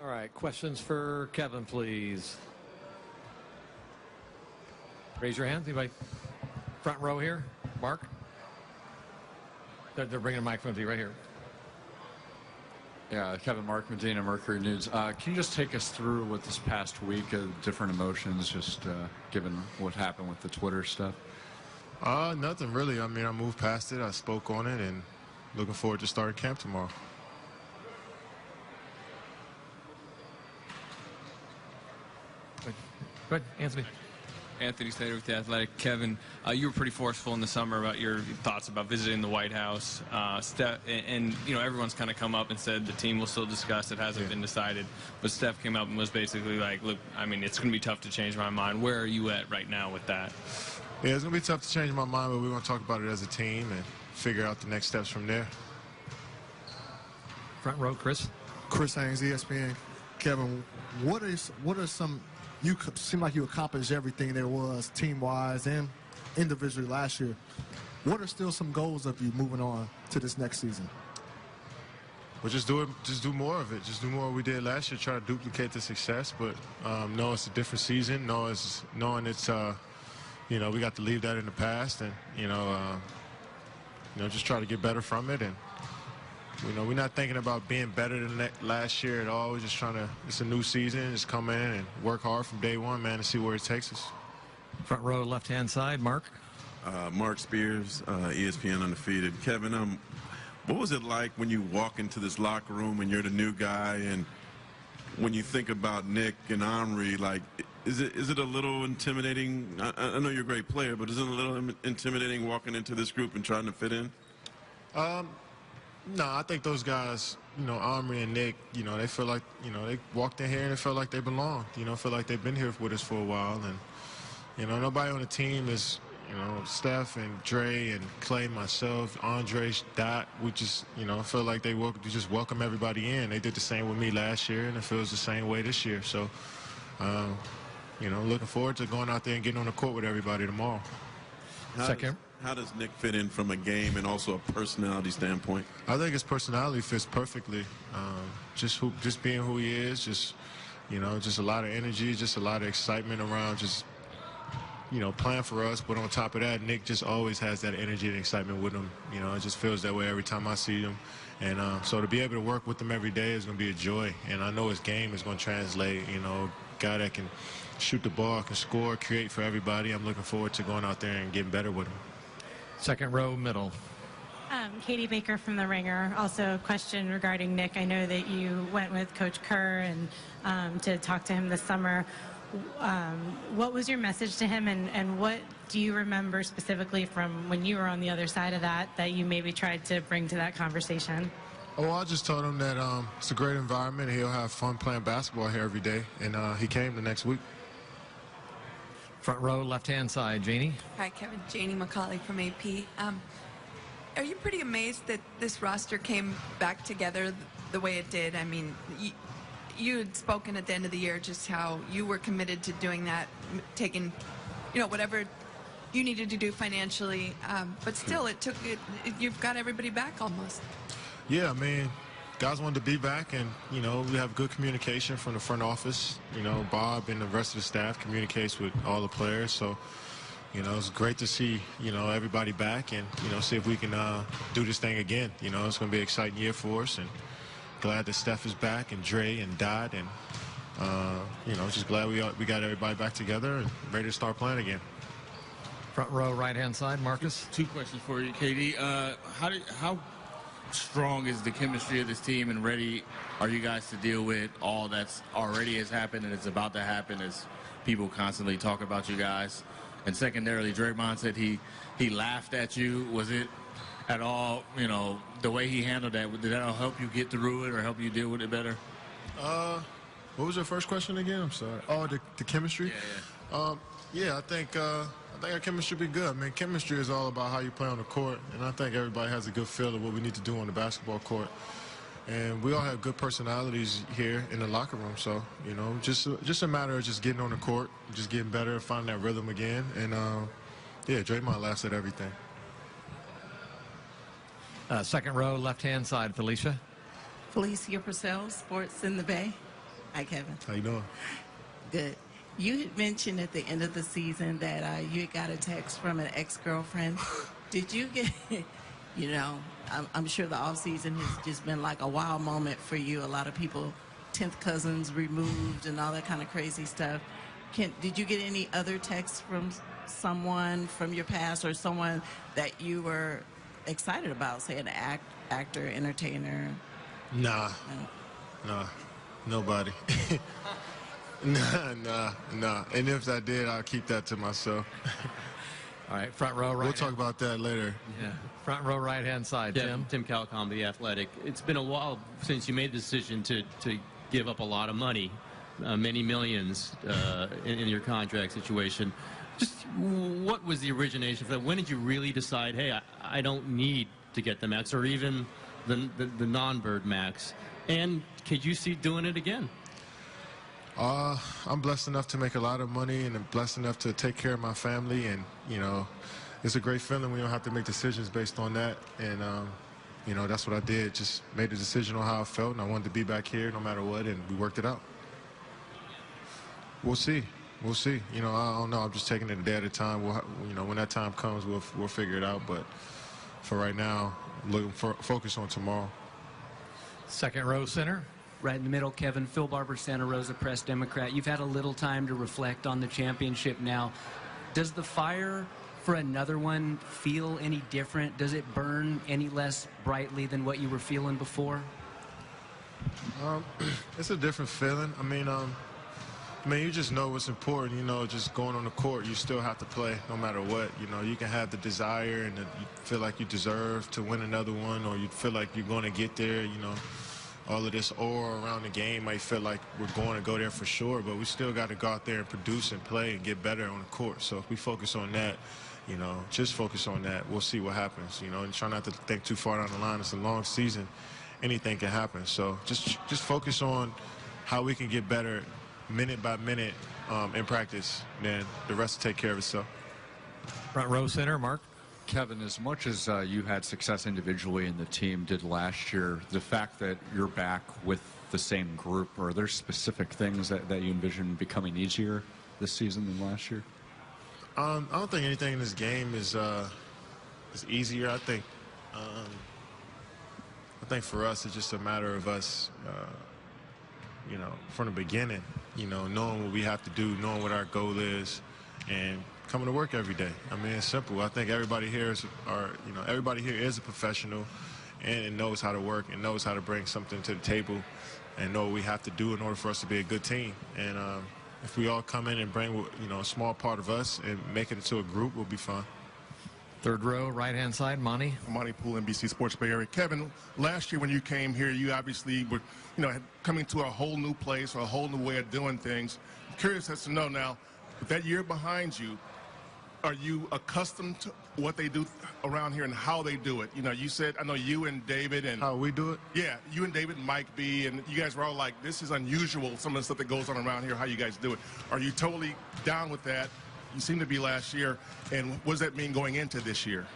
All right, questions for Kevin, please. Raise your hand. Anybody? Front row here. Mark? They're bringing a microphone to you right here. Yeah, Kevin, Mark Medina, Mercury News. Can you just take us through what this past week of different emotions, just given what happened with the Twitter stuff? Nothing really. I mean, I moved past it. I spoke on it, and looking forward to starting camp tomorrow. Go ahead, Anthony. Anthony Slater with The Athletic. Kevin, you were pretty forceful in the summer about your thoughts about visiting the White House. And you know, everyone's kind of come up and said the team will still discuss. It hasn't been decided. But Steph came up and was basically like, look, I mean, it's going to be tough to change my mind. Where are you at right now with that? Yeah, it's going to be tough to change my mind, but we're going to talk about it as a team and figure out the next steps from there. Front row, Chris. Chris Haynes, ESPN. Kevin, what are some, you seem like you accomplished everything there was team-wise and individually last year. What are still some goals of you moving on to this next season? Well, just do more of it. Just do more what we did last year, try to duplicate the success, but know it's a different season, knowing it's, you know, we got to leave that in the past, and, you know, just try to get better from it. And, you know, we're not thinking about being better than last year at all. We're just trying to, it's a new season, just come in and work hard from day one, man, and see where it takes us. Front row, left-hand side, Mark. Mark Spears, ESPN Undefeated. Kevin, what was it like when you walk into this locker room and you're the new guy, and when you think about Nick and Omri, like, is it a little intimidating? I know you're a great player, but is it a little intimidating walking into this group and trying to fit in? No, I think those guys, you know, Omri and Nick, you know, they feel like, you know, they walked in here and they felt like they belonged, you know, feel like they've been here with us for a while. And, you know, nobody on the team is, you know, Steph and Dre and Clay, myself, Andre, Dot, we just, you know, feel like they just welcome everybody in. They did the same with me last year, and it feels the same way this year. So, you know, looking forward to going out there and getting on the court with everybody tomorrow. How does Nick fit in from a game and also a personality standpoint? I think his personality fits perfectly. Just being who he is, just, you know, just a lot of energy, just a lot of excitement around, just, you know, playing for us. But on top of that, Nick just always has that energy and excitement with him. You know, it just feels that way every time I see him. And so to be able to work with him every day is going to be a joy. And I know his game is going to translate, you know, guy that can shoot the ball, can score, create for everybody. I'm looking forward to going out there and getting better with him. Second row, middle. Katie Baker from The Ringer. Also a question regarding Nick. I know that you went with Coach Kerr and to talk to him this summer. What was your message to him, and what do you remember specifically from when you were on the other side of that you maybe tried to bring to that conversation? Oh, I just told him that it's a great environment. He'll have fun playing basketball here every day, and he came the next week. Front row, left-hand side, Janie. Hi, Kevin. Janie McCauley from AP. Are you pretty amazed that this roster came back together the way it did? I mean, you had spoken at the end of the year just how you were committed to doing that, taking, you know, whatever you needed to do financially, but still, you've got everybody back almost. Yeah, I mean, guys wanted to be back, and, you know, we have good communication from the front office. You know, Bob and the rest of the staff communicates with all the players. So, you know, it's great to see, you know, everybody back and, you know, see if we can do this thing again. You know, it's going to be an exciting year for us, and glad that Steph is back and Dre and Dot, and, you know, just glad we got everybody back together and ready to start playing again. Front row, right-hand side, Marcus. Two questions for you, Katie. How strong is the chemistry of this team, and ready are you guys to deal with all that's already has happened and it's about to happen as people constantly talk about you guys? And secondarily, Draymond said he laughed at you. Was it at all, you know, the way he handled that, did that help you get through it or help you deal with it better? What was your first question again? I'm sorry. Oh, the chemistry? Yeah. Yeah, I think our chemistry will be good. I mean, chemistry is all about how you play on the court, and I think everybody has a good feel of what we need to do on the basketball court. And we all have good personalities here in the locker room, so, you know, just a matter of just getting on the court, just getting better, finding that rhythm again. And, yeah, Draymond laughs at everything. Second row, left-hand side, Felicia. Felicia Purcell, Sports in the Bay. Hi, Kevin. How you doing? Good. You had mentioned at the end of the season that you had got a text from an ex-girlfriend. Did you get, you know, I'm sure the off-season has just been like a wild moment for you. A lot of people, 10th cousins removed and all that kind of crazy stuff. Did you get any other texts from someone from your past or someone that you were excited about, say an actor, entertainer? Nah, nobody. Nah. And if I did, I'll keep that to myself. All right, front row, right. We'll talk about that later. Yeah, front row, right-hand side, Yeah, Tim. Tim Calicom, The Athletic. It's been a while since you made the decision to give up a lot of money, many millions in your contract situation. Just what was the origination for that? When did you really decide, hey, I don't need to get the max or even the non-bird max? And could you see doing it again? I'm blessed enough to make a lot of money and I'm blessed enough to take care of my family. And, you know, it's a great feeling when you don't have to make decisions based on that. And, you know, that's what I did. Just made a decision on how I felt, and I wanted to be back here no matter what, and we worked it out. We'll see. We'll see. You know, I don't know. I'm just taking it a day at a time. You know, when that time comes, we'll figure it out. But for right now, focus on tomorrow. Second row center. Right in the middle, Kevin. Phil Barber, Santa Rosa Press Democrat. You've had a little time to reflect on the championship now. Does the fire for another one feel any different? Does it burn any less brightly than what you were feeling before? It's a different feeling. I mean, you just know what's important. You know, just going on the court, you still have to play no matter what. You know, you can have the desire and you feel like you deserve to win another one, or you feel like you're going to get there, you know. All of this aura around the game might feel like we're going to go there for sure, but we still got to go out there and produce and play and get better on the court. So if we focus on that, you know, just focus on that, we'll see what happens, you know, and try not to think too far down the line. It's a long season. Anything can happen. So just focus on how we can get better minute by minute in practice, then the rest will take care of itself. Front row center, Mark. Kevin, as much as you had success individually and the team did last year, the fact that you're back with the same group, are there specific things that you envision becoming easier this season than last year? I don't think anything in this game is easier. I think for us it's just a matter of us, you know, from the beginning, you know, knowing what we have to do, knowing what our goal is, and coming to work every day. I mean, it's simple. I think everybody here is a professional and knows how to work and knows how to bring something to the table and know what we have to do in order for us to be a good team. And if we all come in and bring, you know, a small part of us and make it into a group, we'll be fine. Third row, right-hand side, Monty. Monty Poole, NBC Sports Bay Area. Kevin, last year when you came here, you obviously were, you know, coming to a whole new place or a whole new way of doing things. I'm curious as to know now, with that year behind you, are you accustomed to what they do around here and how they do it? You know, you said, I know you and David and... How we do it? Yeah, you and David and Mike B, and you guys were all like, this is unusual, some of the stuff that goes on around here, how you guys do it. Are you totally down with that? You seem to be last year. And what does that mean going into this year?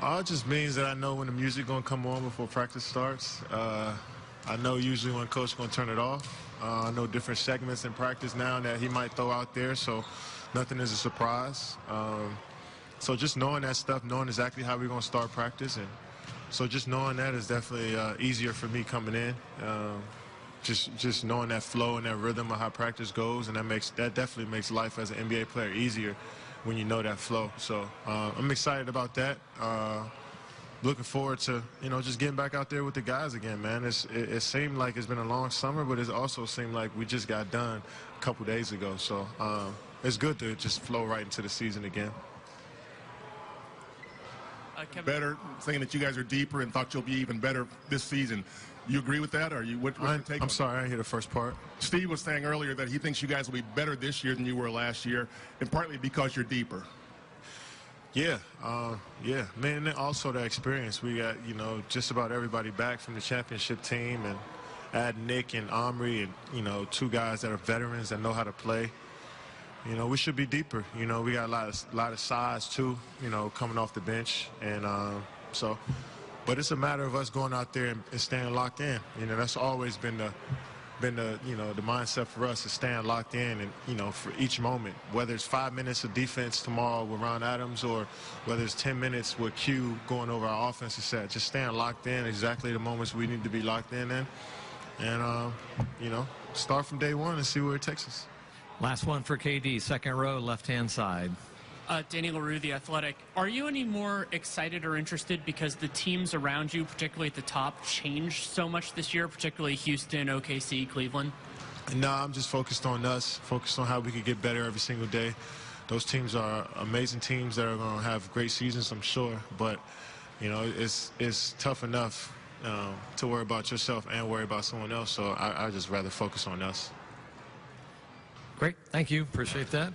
It just means that I know when the music going to come on before practice starts. I know usually when coach going to turn it off. I know different segments in practice now that he might throw out there, so nothing is a surprise. So just knowing that stuff, knowing exactly how we're going to start practice, and so just knowing that is definitely easier for me coming in. Just knowing that flow and that rhythm of how practice goes, and that definitely makes life as an NBA player easier when you know that flow. So I'm excited about that. Looking forward to, you know, just getting back out there with the guys again, man. It seemed like it's been a long summer, but it also seemed like we just got done a couple days ago. So it's good to just flow right into the season again. Better, saying that you guys are deeper and thought you'll be even better this season. You agree with that, or what's your take? I'm sorry, I didn't hear the first part. Steve was saying earlier that he thinks you guys will be better this year than you were last year, and partly because you're deeper. Yeah, man, and then also the experience. We got, you know, just about everybody back from the championship team, and add Nick and Omri, and, you know, two guys that are veterans that know how to play. You know, we should be deeper. You know, we got a lot of size too, you know, coming off the bench, and but it's a matter of us going out there and staying locked in. You know, that's always been been the the mindset for us is staying locked in, and for each moment, whether it's 5 minutes of defense tomorrow with Ron Adams or whether it's 10 minutes with Q going over our offensive set, just staying locked in exactly the moments we need to be locked in, and start from day one and see where it takes us. Last one for KD, second row, left-hand side. Danny LaRue, The Athletic. Are you any more excited or interested because the teams around you, particularly at the top, changed so much this year, particularly Houston, OKC, Cleveland? No, I'm just focused on us, focused on how we could get better every single day. Those teams are amazing teams that are going to have great seasons, I'm sure. But, it's tough enough to worry about yourself and worry about someone else. So I just rather focus on us. Great. Thank you. Appreciate that.